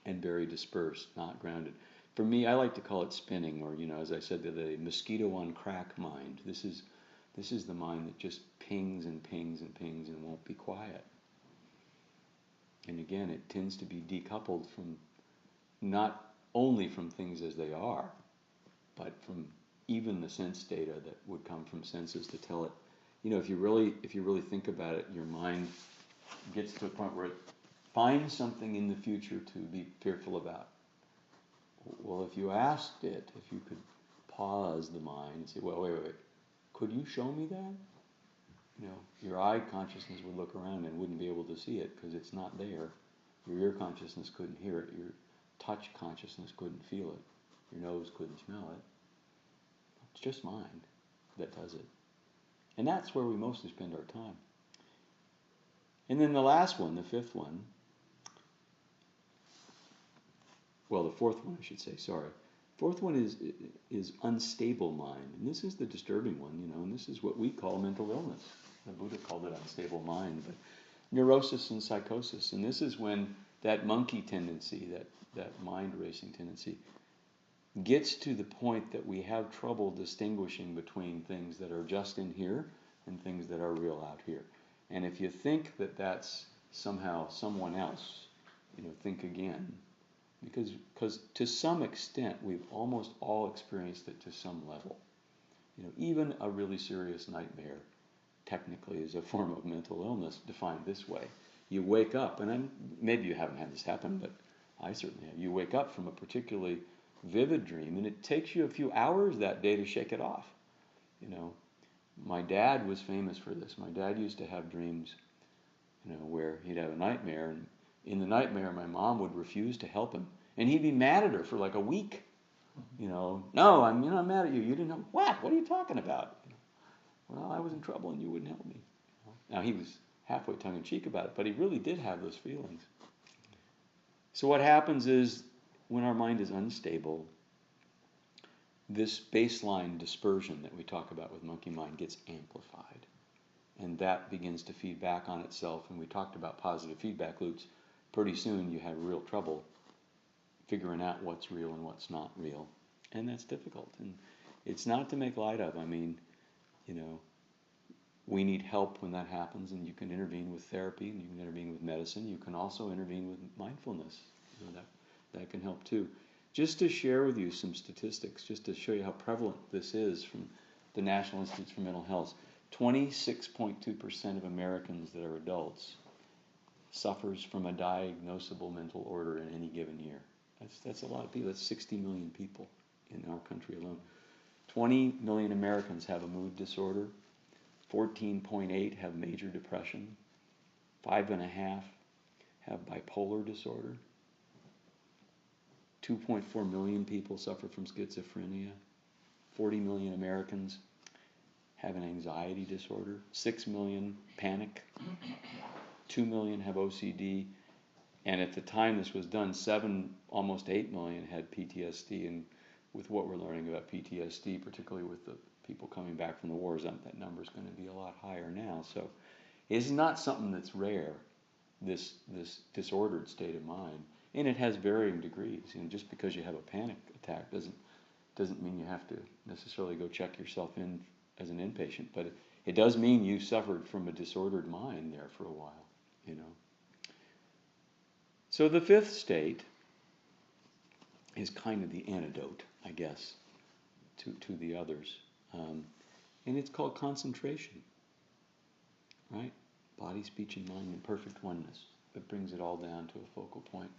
and very dispersed, not grounded. For me, I like to call it spinning, or, as I said, the mosquito on crack mind. This is the mind that just pings and pings and pings and won't be quiet. And again, it tends to be decoupled from not only from things as they are, but from even the sense data that would come from senses to tell it. If you really think about it, your mind gets to a point where it finds something in the future to be fearful about. Well, if you asked it, if you could pause the mind and say, well, wait, could you show me that? Your eye consciousness would look around and wouldn't be able to see it because it's not there. Your ear consciousness couldn't hear it. Your touch consciousness couldn't feel it. Your nose couldn't smell it. It's just mind that does it. And that's where we mostly spend our time. And then the last one, the fifth one, well, the fourth one, I should say, sorry. Fourth one is unstable mind. And this is the disturbing one, and this is what we call mental illness. The Buddha called it unstable mind, but neurosis and psychosis. And this is when that monkey tendency, that mind racing tendency, gets to the point that we have trouble distinguishing between things that are just in here and things that are real out here. And if you think that that's somehow someone else, think again. Because to some extent, we've almost all experienced it to some level. Even a really serious nightmare technically is a form of mental illness defined this way. You wake up, and maybe you haven't had this happen, but I certainly have. You wake up from a particularly vivid dream, and it takes you a few hours that day to shake it off. My dad was famous for this. My dad used to have dreams, where he'd have a nightmare, and in the nightmare, my mom would refuse to help him, and he'd be mad at her for like a week. No, I'm mad at you. You didn't help. What are you talking about? Well, I was in trouble, and you wouldn't help me. Now he was halfway tongue-in-cheek about it, but he really did have those feelings. So what happens is, when our mind is unstable, this baseline dispersion that we talk about with monkey mind gets amplified. And that begins to feed back on itself. And we talked about positive feedback loops. Pretty soon you have real trouble figuring out what's real and what's not real. And that's difficult. And it's not to make light of. We need help when that happens. And you can intervene with therapy, and you can intervene with medicine. You can also intervene with mindfulness. That can help too. Just to share with you some statistics, just to show you how prevalent this is from the National Institutes for Mental Health. 26.2% of Americans that are adults suffers from a diagnosable mental order in any given year. That's a lot of people. That's 60 million people in our country alone. 20 million Americans have a mood disorder. 14.8 have major depression. 5.5 have bipolar disorder. 2.4 million people suffer from schizophrenia. 40 million Americans have an anxiety disorder. 6 million panic. 2 million have OCD. And at the time this was done, almost 8 million had PTSD. And with what we're learning about PTSD, particularly with the people coming back from the wars, that number is going to be a lot higher now. So it's not something that's rare, this disordered state of mind. And it has varying degrees. Just because you have a panic attack doesn't mean you have to necessarily go check yourself in as an inpatient. But it does mean you suffered from a disordered mind there for a while, So the fifth state is kind of the antidote, I guess, to the others. And it's called concentration, right? Body, speech, and mind in perfect oneness. It brings it all down to a focal point.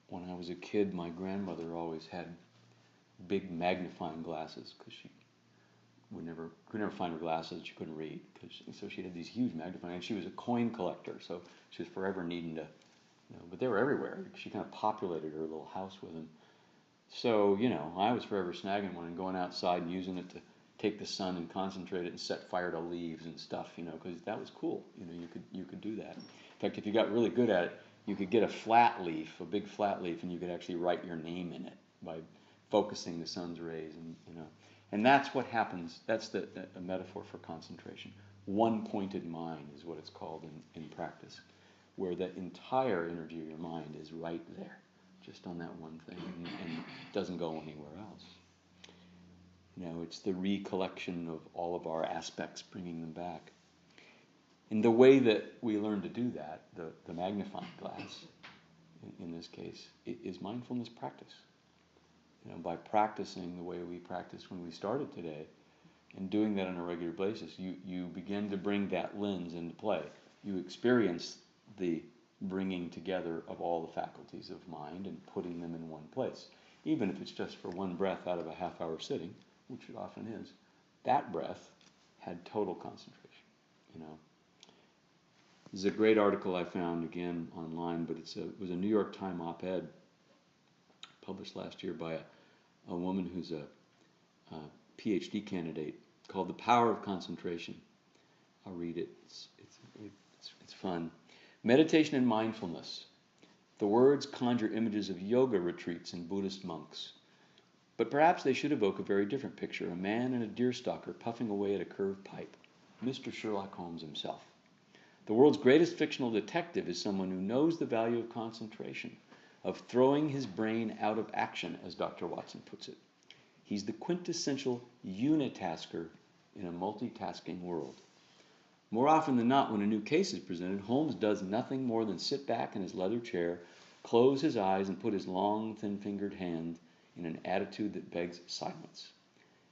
When I was a kid, my grandmother always had big magnifying glasses because she could never find her glasses. She couldn't read, so she had these huge magnifying. And she was a coin collector, so she was forever needing to, but they were everywhere. She kind of populated her little house with them. So I was forever snagging one and going outside and using it to take the sun and concentrate it and set fire to leaves and stuff, because that was cool. You could do that. In fact, if you got really good at it, you could get a big flat leaf, and you could actually write your name in it by focusing the sun's rays, and that's what happens. That's a metaphor for concentration. One-pointed mind is what it's called in practice, where the entire energy of your mind is right there, just on that one thing, and doesn't go anywhere else. It's the recollection of all of our aspects, bringing them back. And the way that we learn to do that, the magnifying glass, in this case, is mindfulness practice. By practicing the way we practiced when we started today, and doing that on a regular basis, you begin to bring that lens into play. You experience the bringing together of all the faculties of mind and putting them in one place. Even if it's just for one breath out of a half-hour sitting, which it often is, that breath had total concentration, This is a great article I found, again, online, but it was a New York Times op-ed published last year by a woman who's a PhD candidate, called "The Power of Concentration." I'll read it. It's fun. Meditation and mindfulness. The words conjure images of yoga retreats and Buddhist monks. But perhaps they should evoke a very different picture, a man and a deerstalker puffing away at a curved pipe, Mr. Sherlock Holmes himself. The world's greatest fictional detective is someone who knows the value of concentration, of throwing his brain out of action, as Dr. Watson puts it. He's the quintessential unitasker in a multitasking world. More often than not, when a new case is presented, Holmes does nothing more than sit back in his leather chair, close his eyes, and put his long, thin-fingered hand in an attitude that begs silence.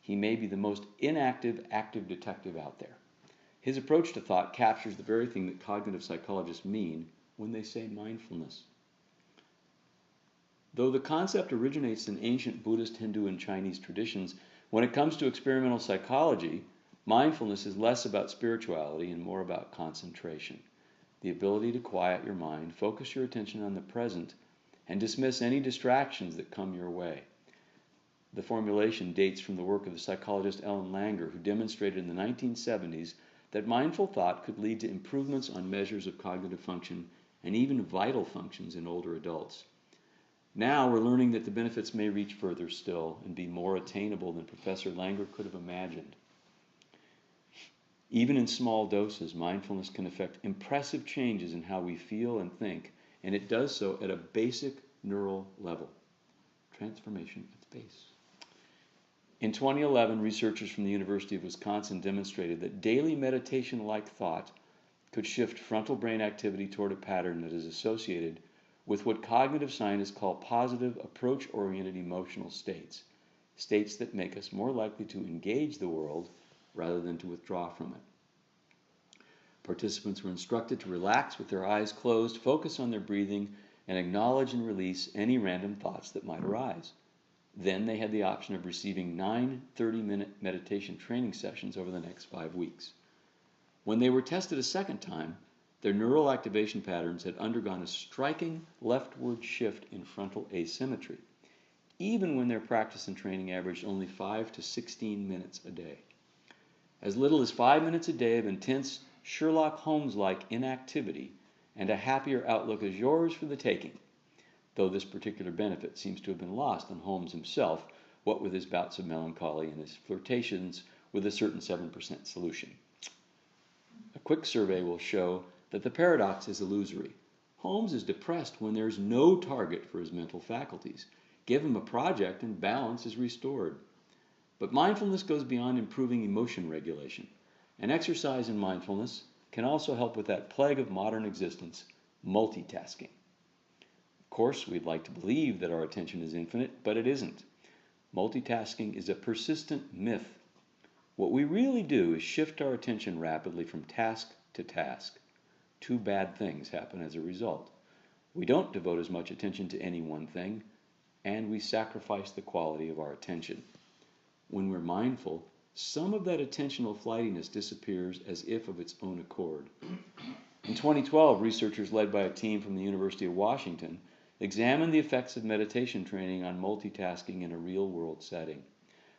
He may be the most inactive, active detective out there. His approach to thought captures the very thing that cognitive psychologists mean when they say mindfulness. Though the concept originates in ancient Buddhist, Hindu, and Chinese traditions, when it comes to experimental psychology, mindfulness is less about spirituality and more about concentration. The ability to quiet your mind, focus your attention on the present, and dismiss any distractions that come your way. The formulation dates from the work of the psychologist Ellen Langer, who demonstrated in the 1970s that mindful thought could lead to improvements on measures of cognitive function and even vital functions in older adults. Now we're learning that the benefits may reach further still and be more attainable than Professor Langer could have imagined. Even in small doses, mindfulness can affect impressive changes in how we feel and think, and it does so at a basic neural level. Transformation at the base. In 2011, researchers from the University of Wisconsin demonstrated that daily meditation-like thought could shift frontal brain activity toward a pattern that is associated with what cognitive scientists call positive, approach-oriented emotional states, states that make us more likely to engage the world rather than to withdraw from it. Participants were instructed to relax with their eyes closed, focus on their breathing, and acknowledge and release any random thoughts that might arise. Then they had the option of receiving 9 30-minute meditation training sessions over the next 5 weeks. When they were tested a second time, Their neural activation patterns had undergone a striking leftward shift in frontal asymmetry, even when their practice and training averaged only 5 to 16 minutes a day. As little as 5 minutes a day of intense Sherlock Holmes-like inactivity and a happier outlook is yours for the taking, though this particular benefit seems to have been lost on Holmes himself, what with his bouts of melancholy and his flirtations with a certain 7% solution. A quick survey will show that the paradox is illusory. Holmes is depressed when there's no target for his mental faculties. Give him a project and balance is restored. But mindfulness goes beyond improving emotion regulation. An exercise in mindfulness can also help with that plague of modern existence, multitasking. Of course, we'd like to believe that our attention is infinite, but it isn't. Multitasking is a persistent myth. What we really do is shift our attention rapidly from task to task. Two bad things happen as a result. We don't devote as much attention to any one thing, and we sacrifice the quality of our attention. When we're mindful, some of that attentional flightiness disappears as if of its own accord. In 2012, researchers led by a team from the University of Washington examined the effects of meditation training on multitasking in a real-world setting.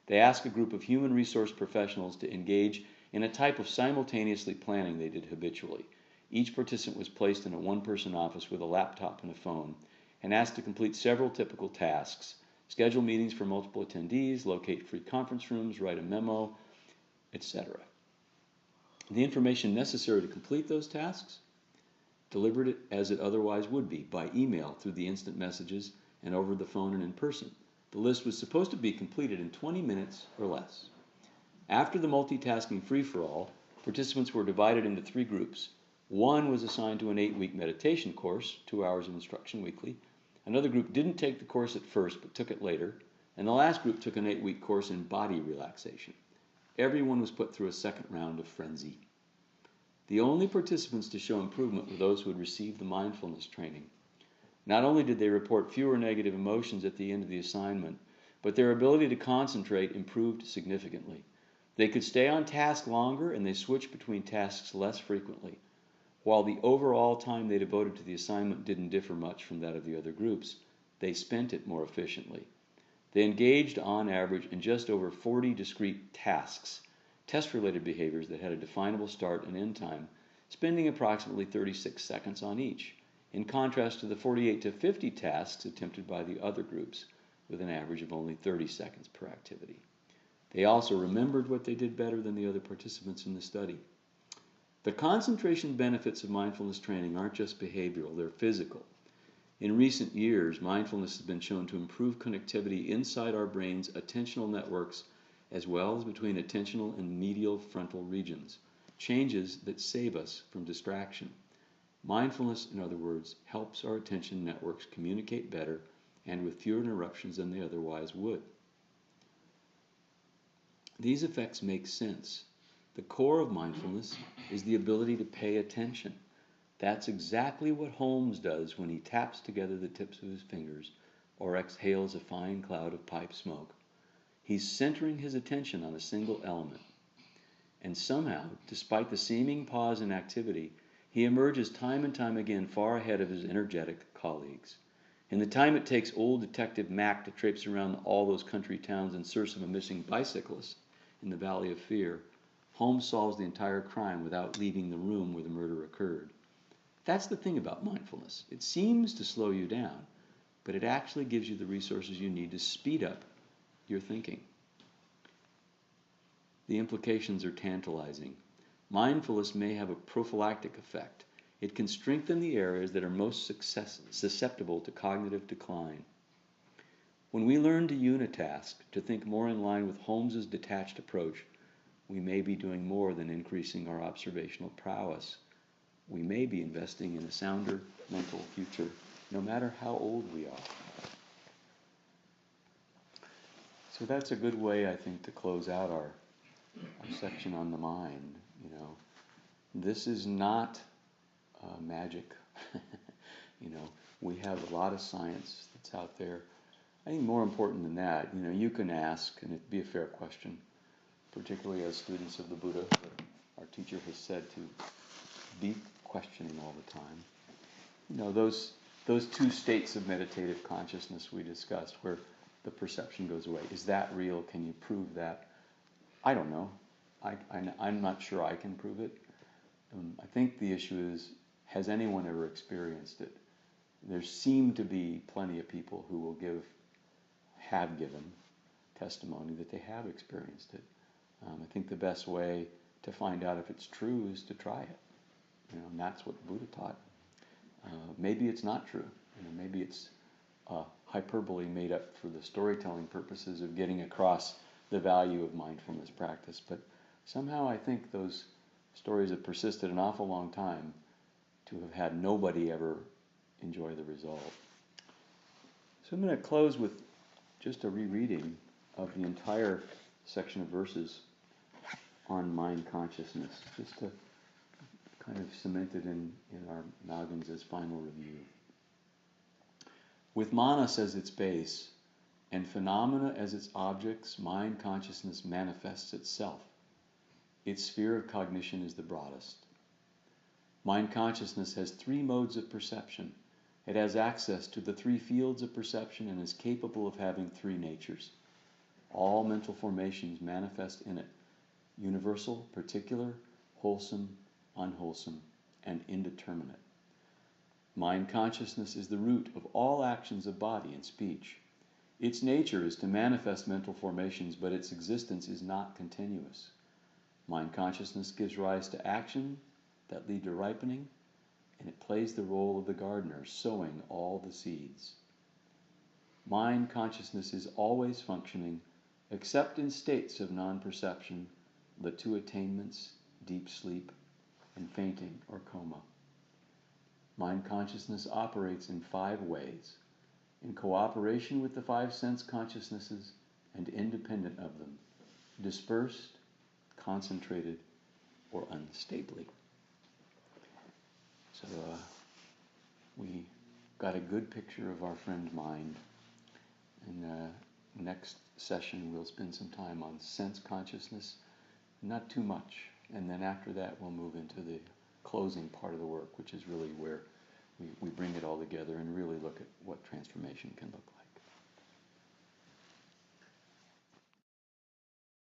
They asked a group of human resource professionals to engage in a type of simultaneously planning they did habitually. Each participant was placed in a one-person office with a laptop and a phone and asked to complete several typical tasks: schedule meetings for multiple attendees, locate free conference rooms, write a memo, etc. The information necessary to complete those tasks, delivered it as it otherwise would be, by email, through the instant messages, and over the phone and in person. The list was supposed to be completed in 20 minutes or less. After the multitasking free-for-all, participants were divided into 3 groups. One was assigned to an 8-week meditation course, 2 hours of instruction weekly. Another group didn't take the course at first, but took it later. And the last group took an 8-week course in body relaxation. Everyone was put through a second round of frenzy. The only participants to show improvement were those who had received the mindfulness training. Not only did they report fewer negative emotions at the end of the assignment, but their ability to concentrate improved significantly. They could stay on task longer, and they switched between tasks less frequently. While the overall time they devoted to the assignment didn't differ much from that of the other groups, they spent it more efficiently. They engaged, on average, in just over 40 discrete tasks, test-related behaviors that had a definable start and end time, spending approximately 36 seconds on each, in contrast to the 48 to 50 tasks attempted by the other groups, with an average of only 30 seconds per activity. They also remembered what they did better than the other participants in the study. The concentration benefits of mindfulness training aren't just behavioral, they're physical. In recent years, mindfulness has been shown to improve connectivity inside our brain's attentional networks, as well as between attentional and medial frontal regions, changes that save us from distraction. Mindfulness, in other words, helps our attention networks communicate better and with fewer interruptions than they otherwise would. These effects make sense. The core of mindfulness is the ability to pay attention. That's exactly what Holmes does when he taps together the tips of his fingers or exhales a fine cloud of pipe smoke. He's centering his attention on a single element. And somehow, despite the seeming pause in activity, he emerges time and time again far ahead of his energetic colleagues. In the time it takes old Detective Mac to traipse around all those country towns in search of a missing bicyclist in the Valley of Fear, Holmes solves the entire crime without leaving the room where the murder occurred. That's the thing about mindfulness. It seems to slow you down, but it actually gives you the resources you need to speed up your thinking. The implications are tantalizing. Mindfulness may have a prophylactic effect. It can strengthen the areas that are most susceptible to cognitive decline. When we learn to unitask, to think more in line with Holmes's detached approach, we may be doing more than increasing our observational prowess. We may be investing in a sounder mental future, no matter how old we are. So that's a good way, I think, to close out our section on the mind. This is not magic. We have a lot of science that's out there. I think more important than that, you can ask, and it'd be a fair question, particularly as students of the Buddha. Our teacher has said to be questioning all the time. Those two states of meditative consciousness we discussed, where the perception goes away. Is that real? Can you prove that? I don't know. I'm not sure I can prove it. I think the issue is, has anyone ever experienced it? There seem to be plenty of people who will have given testimony that they have experienced it. I think the best way to find out if it's true is to try it. And that's what Buddha taught. Maybe it's not true. Maybe it's hyperbole made up for the storytelling purposes of getting across the value of mindfulness practice. But somehow I think those stories have persisted an awful long time to have had nobody ever enjoy the result. So I'm going to close with just a rereading of the entire section of verses on mind consciousness, just to kind of cement it in our noggins as final review. With manas as its base and phenomena as its objects, mind consciousness manifests itself. Its sphere of cognition is the broadest. Mind consciousness has three modes of perception. It has access to the three fields of perception and is capable of having three natures. All mental formations manifest in it: universal, particular, wholesome, unwholesome, and indeterminate. Mind consciousness is the root of all actions of body and speech. Its nature is to manifest mental formations, but its existence is not continuous. Mind consciousness gives rise to action that lead to ripening, and it plays the role of the gardener, sowing all the seeds. Mind consciousness is always functioning, except in states of non-perception, the two attainments, deep sleep, and fainting or coma. Mind consciousness operates in 5 ways: in cooperation with the 5 sense consciousnesses and independent of them, dispersed, concentrated, or unstably. So we got a good picture of our friend mind. In the next session, we'll spend some time on sense consciousness, not too much. And then after that, we'll move into the closing part of the work, which is really where we bring it all together and really look at what transformation can look like.